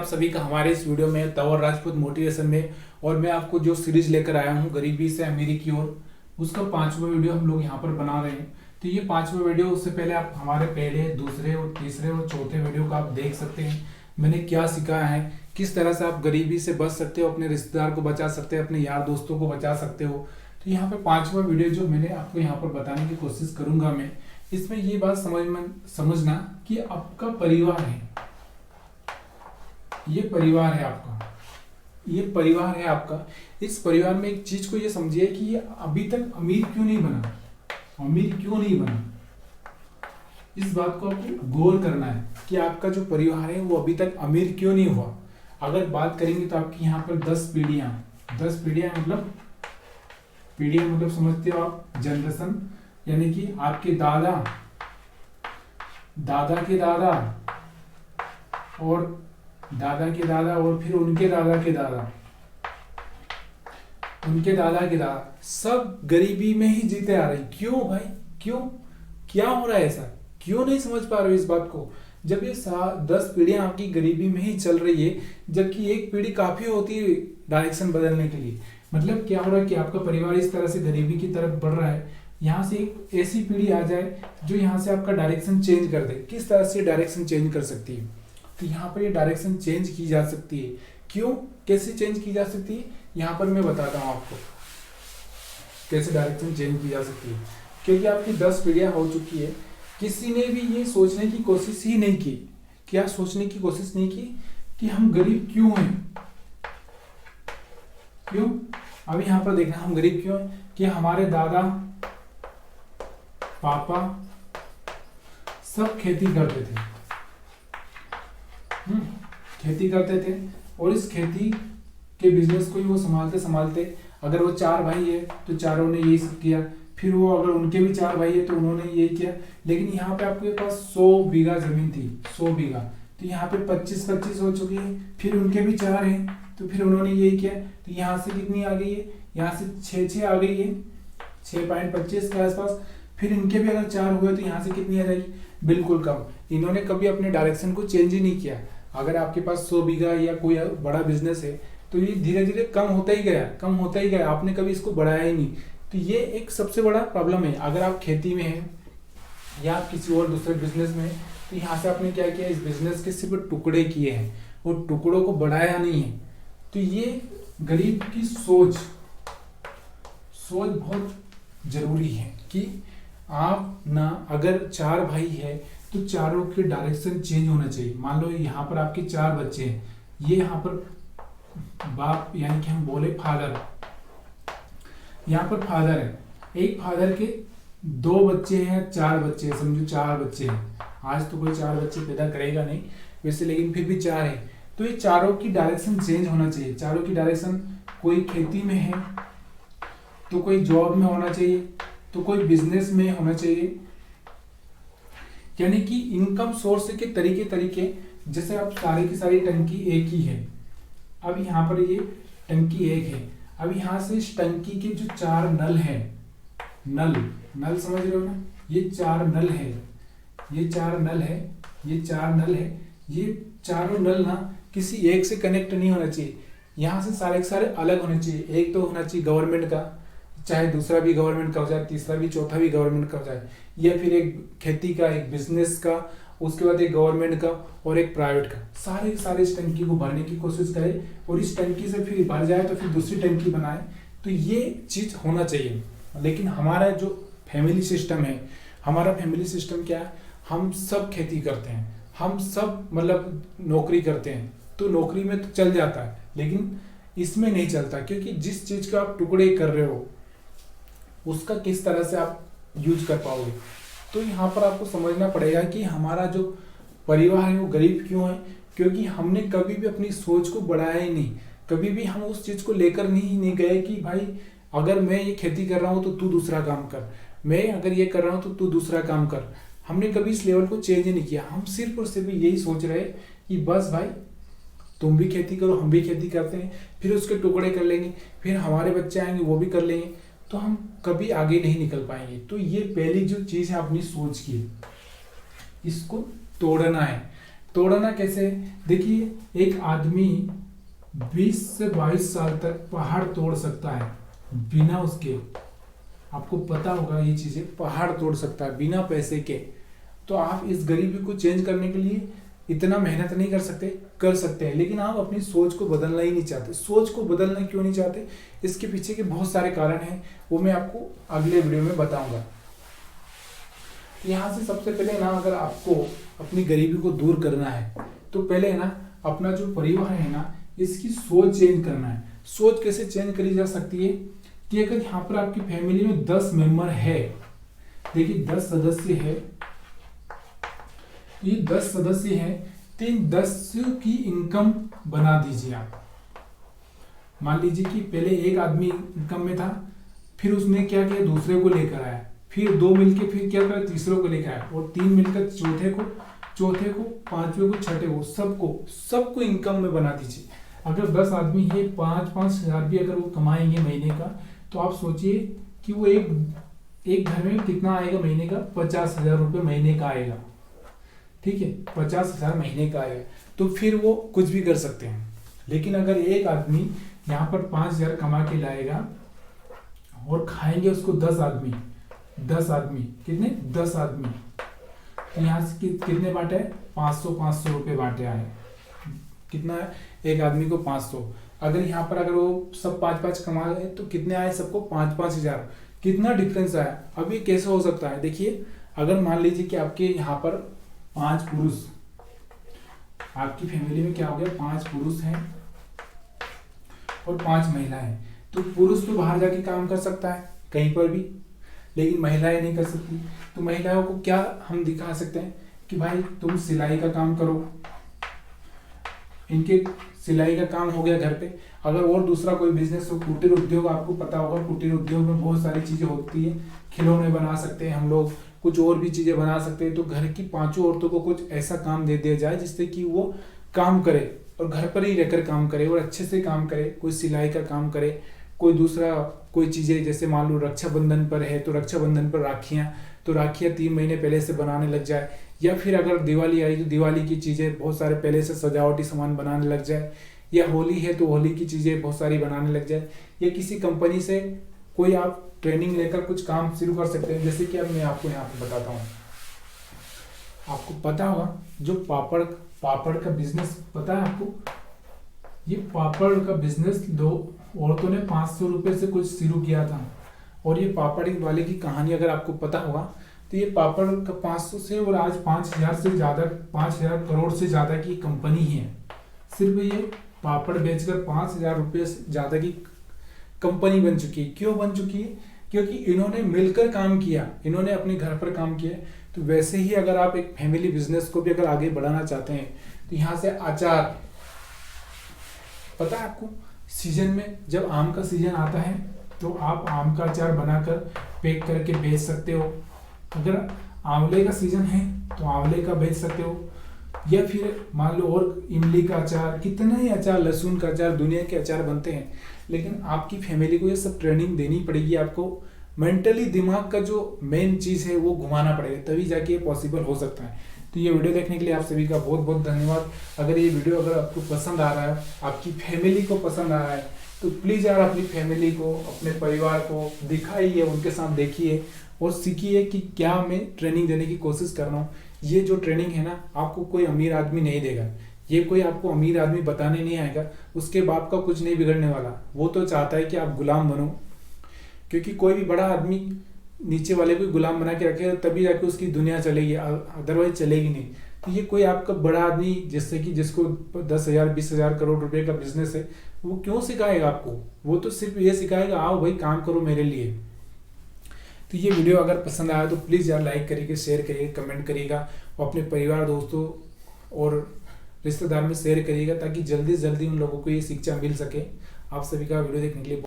सभी का हमारे इस वीडियो में तंवर राजपूत मोटिवेशन में। और मैं आपको जो सीरीज लेकर आया हूँ गरीबी से अमीरी की ओर, उसका 5वां वीडियो हम लोग यहाँ पर बना रहे हैं। तो ये 5वां वीडियो, उससे पहले आप हमारे पहले, दूसरे और तीसरे और चौथे वीडियो को आप देख सकते हैं। मैंने क्या सिखाया है, किस तरह से आप गरीबी से बच सकते हो, अपने रिश्तेदार को बचा सकते हो, अपने यार दोस्तों को बचा सकते हो। तो यहाँ पे 5वां वीडियो जो मैंने आपको यहाँ पर बताने की कोशिश करूंगा मैं, इसमें ये बात समझना कि आपका परिवार है, ये परिवार है आपका, ये परिवार है आपका। इस परिवार में एक चीज को ये समझिए कि ये अभी तक अमीर क्यों नहीं बना, अमीर क्यों नहीं बना। इस बात को आपको गौर करना है कि आपका जो परिवार है वो अभी तक अमीर क्यों नहीं हुआ। अगर बात करेंगे तो आपकी यहाँ पर 10 पीढ़ियां, 10 पीढ़ियां मतलब, पीढ़ियां मतलब समझते हो आप, जनरेशन, यानी कि आपके दादा, दादा के दादा और दादा के दादा और फिर उनके दादा के दादा, उनके दादा के दादा, सब गरीबी में ही जीते आ रहे हैं। क्यों भाई, क्यों, क्या हो रहा है ऐसा, क्यों नहीं समझ पा रहे हो इस बात को। जब ये 10 पीढ़ियां आपकी गरीबी में ही चल रही है, जबकि एक पीढ़ी काफी होती है डायरेक्शन बदलने के लिए। मतलब क्या हो रहा है कि आपका परिवार इस तरह से गरीबी की तरफ बढ़ रहा है, यहाँ से एक ऐसी पीढ़ी आ जाए जो यहाँ से आपका डायरेक्शन चेंज कर दे। किस तरह से डायरेक्शन चेंज कर सकती है, तो यहाँ पर ये डायरेक्शन चेंज की जा सकती है। क्यों, कैसे चेंज की जा सकती है, यहाँ पर मैं बताता हूँ आपको कैसे डायरेक्शन चेंज की जा सकती है। क्योंकि आपकी 10 पीढ़ियां हो चुकी है, किसी ने भी ये सोचने की कोशिश ही नहीं की, क्या सोचने की कोशिश नहीं की कि हम गरीब क्यों हैं, क्यों। अब यहाँ पर देखना हम गरीब क्यों हैं, कि हमारे दादा पापा सब खेती करते थे, खेती करते थे, और इस खेती के बिजनेस को ही वो संभालते संभालते, अगर वो 4 भाई है तो चारों ने यही किया, फिर वो अगर उनके भी 4 भाई है तो उन्होंने यही किया। लेकिन यहाँ पे आपके पास 100 बीघा जमीन थी, 100 बीघा, तो यहाँ पे 25-25 हो चुकी है, फिर उनके भी 4 हैं तो फिर उन्होंने यही किया। तो यहाँ से कितनी आ गई है, यहाँ से 6 आ गई है, 6.25 के आसपास। फिर इनके भी अगर 4 हुए तो यहाँ से कितनी आ जाएगी, बिल्कुल कम। इन्होंने कभी अपने डायरेक्शन को चेंज ही नहीं किया। अगर आपके पास 100 बीघा या कोई बड़ा बिजनेस है तो ये धीरे धीरे कम होता ही गया, कम होता ही गया, आपने कभी इसको बढ़ाया ही नहीं। तो ये एक सबसे बड़ा प्रॉब्लम है। अगर आप खेती में हैं या आप किसी और दूसरे बिजनेस में हैं, तो यहाँ से आपने क्या किया, इस बिजनेस के सिर्फ टुकड़े किए हैं और टुकड़ों को बढ़ाया नहीं है। तो ये गरीब की सोच बहुत जरूरी है कि आप ना, अगर 4 भाई है तो चारों के डायरेक्शन चेंज होना चाहिए। मान लो यहाँ पर आपके 4 बच्चे हैं, ये यहाँ पर बाप यानी कि हम बोले फादर, यहाँ पर फादर है, एक फादर के 2 बच्चे हैं, 4 बच्चे हैं, समझो 4 बच्चे हैं। आज तो कोई 4 बच्चे पैदा करेगा नहीं वैसे, लेकिन फिर भी 4 है। तो ये चारों की डायरेक्शन चेंज होना चाहिए। चारों की डायरेक्शन, कोई खेती में है तो कोई जॉब में होना चाहिए, तो कोई बिजनेस में होना चाहिए। यानी कि इनकम सोर्स के तरीके, जैसे अब सारी की सारी टंकी एक ही है, अब यहाँ पर ये टंकी एक है, अब यहाँ से इस टंकी के जो 4 नल है, नल समझ रहे हो ना, ये 4 नल है, ये 4 नल है, ये 4 नल है, ये चारों नल ना किसी एक से कनेक्ट नहीं होना चाहिए। यहाँ से सारे के सारे अलग होने चाहिए। एक तो होना चाहिए गवर्नमेंट का, चाहे दूसरा भी गवर्नमेंट का हो जाए, तीसरा भी, चौथा भी गवर्नमेंट का हो जाए, या फिर एक खेती का, एक बिजनेस का, उसके बाद एक गवर्नमेंट का और एक प्राइवेट का। सारे के सारे इस टंकी को भरने की कोशिश करें, और इस टंकी से फिर भर जाए तो फिर दूसरी टंकी बनाए। तो ये चीज होना चाहिए। लेकिन हमारा जो फैमिली सिस्टम है, हमारा फैमिली सिस्टम क्या है, हम सब खेती करते हैं, हम सब मतलब नौकरी करते हैं। तो नौकरी में तो चल जाता है, लेकिन इसमें नहीं चलता, क्योंकि जिस चीज का आप टुकड़े कर रहे हो उसका किस तरह से आप यूज कर पाओगे। तो यहाँ पर आपको समझना पड़ेगा कि हमारा जो परिवार है वो गरीब क्यों है, क्योंकि हमने कभी भी अपनी सोच को बढ़ाया ही नहीं। कभी भी हम उस चीज को लेकर नहीं गए कि भाई अगर मैं ये खेती कर रहा हूँ तो तू दूसरा काम कर, मैं अगर ये कर रहा हूँ तो तू दूसरा काम कर। हमने कभी इस लेवल को चेंज ही नहीं किया। हम सिर्फ और सिर्फ यही सोच रहे कि बस भाई तुम भी खेती करो, हम भी खेती करते हैं, फिर उसके टुकड़े कर लेंगे, फिर हमारे बच्चे आएंगे वो भी कर लेंगे, तो हम कभी आगे नहीं निकल पाएंगे। तो ये पहली जो चीज है अपनी सोच की, इसको तोड़ना है। तोड़ना कैसे? देखिए एक आदमी 20 से 22 साल तक पहाड़ तोड़ सकता है बिना उसके, आपको पता होगा ये चीजें, पहाड़ तोड़ सकता है बिना पैसे के। तो आप इस गरीबी को चेंज करने के लिए इतना मेहनत नहीं कर सकते हैं, लेकिन आप अपनी सोच को बदलना ही नहीं चाहते। सोच को बदलना क्यों नहीं चाहते? इसके पीछे के बहुत सारे कारण हैं, वो मैं आपको अगले वीडियो में बताऊंगा। यहाँ से सबसे पहले ना, अगर आपको अपनी गरीबी को दूर करना है तो पहले ना अपना जो परिवार है ना, इसकी सोच चेंज करना है। सोच कैसे चेंज करी जा सकती है कि अगर यहाँ पर आपकी फैमिली में 10 मेंबर है, देखिए 10 सदस्य है, ये 10 सदस्य हैं, तो इन 10 की इनकम बना दीजिए आप। मान लीजिए कि पहले एक आदमी इनकम में था, फिर उसने क्या किया, दूसरे को लेकर आया, फिर 2 मिलके फिर क्या करा, तीसरे को लेकर आया, और 3 मिलकर चौथे को, पांचवे को, छठे को, सबको इनकम में बना दीजिए। अगर 10 आदमी है, 5-5 हजार भी अगर वो कमाएंगे महीने का, तो आप सोचिए कि वो एक घर में कितना आएगा महीने का, 50,000 रुपये महीने का आएगा। ठीक है, 50,000 महीने का आएगा, तो फिर वो कुछ भी कर सकते हैं। लेकिन अगर एक आदमी यहाँ पर 5,000 कमा के लाएगा और खाएंगे उसको 10 आदमी, कितने, 10 आदमी, तो यहाँ से कितने बांटे, 500 रुपए बांटे आए, कितना है, एक आदमी को 500। अगर यहाँ पर अगर वो सब 5-5 कमा रहे तो कितने आए सबको, 5-5 हजार। कितना डिफरेंस आया। अब ये कैसे हो सकता है? देखिए अगर मान लीजिए कि आपके यहाँ पर 5 पुरुष, आपकी फैमिली में क्या हो गया, 5 पुरुष हैं और 5 महिलाएं, तो पुरुष तो बाहर जाके काम कर सकता है कहीं पर भी, लेकिन महिलाएं नहीं कर सकती। तो महिलाओं को क्या हम दिखा सकते हैं कि भाई तुम सिलाई का काम करो, इनके सिलाई का काम हो गया घर पे। अगर और दूसरा कोई बिजनेस हो, कुटीर उद्योग, आपको पता होगा कुटीर उद्योग में बहुत सारी चीजें होती है, खिलौने बना सकते हैं हम लोग, कुछ और भी चीजें बना सकते हैं। तो घर की 5 औरतों को कुछ ऐसा काम दे दिया जाए जिससे कि वो काम करे और घर पर ही रहकर काम करे और अच्छे से काम करे। कोई सिलाई का काम करे, कोई दूसरा कोई चीजें, जैसे मान लो रक्षाबंधन पर है तो रक्षाबंधन पर राखियां, तो राखियां 3 महीने पहले से बनाने लग जाए। या फिर अगर दिवाली आई तो दिवाली की चीजें बहुत सारे पहले से सजावटी सामान बनाने लग जाए। या होली है तो होली की चीजें बहुत सारी बनाने लग जाए। या किसी कंपनी से कोई आप ट्रेनिंग लेकर कुछ काम शुरू कर सकते हैं। जैसे कि अब मैं आपको यहाँ पे बताता हूँ, आपको पता होगा जो पापड़ का बिजनेस पता है आपको, ये पापड़ का बिजनेस 2 औरतों ने 500 रुपए से कुछ शुरू किया था। और ये पापड़ वाले की कहानी अगर आपको पता होगा तो ये पापड़ का 500 से और आज 5,000 से ज्यादा, 5,000 करोड़ से ज्यादा की कंपनी है। सिर्फ ये पापड़ बेचकर 5,000 रुपये से ज्यादा की कंपनी बन चुकी है। क्यों बन चुकी है? क्योंकि इन्होंने मिलकर काम किया, इन्होंने अपने घर पर काम किया। तो वैसे ही अगर आप एक फैमिली बिजनेस को भी अगर आगे बढ़ाना चाहते हैं तो यहाँ से अचार, पता है आपको, सीजन में जब आम का सीजन आता है तो आप आम का अचार बनाकर पैक करके बेच सकते हो। अगर आंवले का सीजन है तो आंवले का बेच सकते हो। या फिर मान लो और इमली का अचार, कितना ही अचार, लहसुन का अचार, दुनिया के अचार बनते हैं। लेकिन आपकी फैमिली को ये सब ट्रेनिंग देनी पड़ेगी। आपको मेंटली दिमाग का जो मेन चीज है वो घुमाना पड़ेगा, तभी जाके ये पॉसिबल हो सकता है। तो ये वीडियो देखने के लिए आप सभी का बहुत बहुत धन्यवाद। अगर ये वीडियो अगर आपको पसंद आ रहा है, आपकी फैमिली को पसंद आ रहा है, तो प्लीज यार अपनी फैमिली को, अपने परिवार को दिखाइए, उनके साथ देखिए और सीखिए कि क्या मैं ट्रेनिंग देने की कोशिश कर रहा हूँ। ये जो ट्रेनिंग है ना, आपको कोई अमीर आदमी नहीं देगा, ये कोई आपको अमीर आदमी बताने नहीं आएगा। उसके बाप का कुछ नहीं बिगड़ने वाला, वो तो चाहता है कि आप गुलाम बनो। क्योंकि कोई भी बड़ा आदमी नीचे वाले को गुलाम बना के रखे तभी जाके उसकी दुनिया चलेगी, अदरवाइज चलेगी नहीं। तो ये कोई आपका बड़ा आदमी जैसे कि जिसको 10,000 20,000 करोड़ रुपए का बिजनेस है, वो क्यों सिखाएगा आपको? वो तो सिर्फ ये सिखाएगा, आओ भाई काम करो मेरे लिए। तो ये वीडियो अगर पसंद आया तो प्लीज़ यार लाइक करिए, शेयर करिए, कमेंट करिएगा और अपने परिवार, दोस्तों और रिश्तेदार में शेयर करिएगा ताकि जल्दी से जल्दी उन लोगों को ये शिक्षा मिल सके। आप सभी का वीडियो देखने के लिए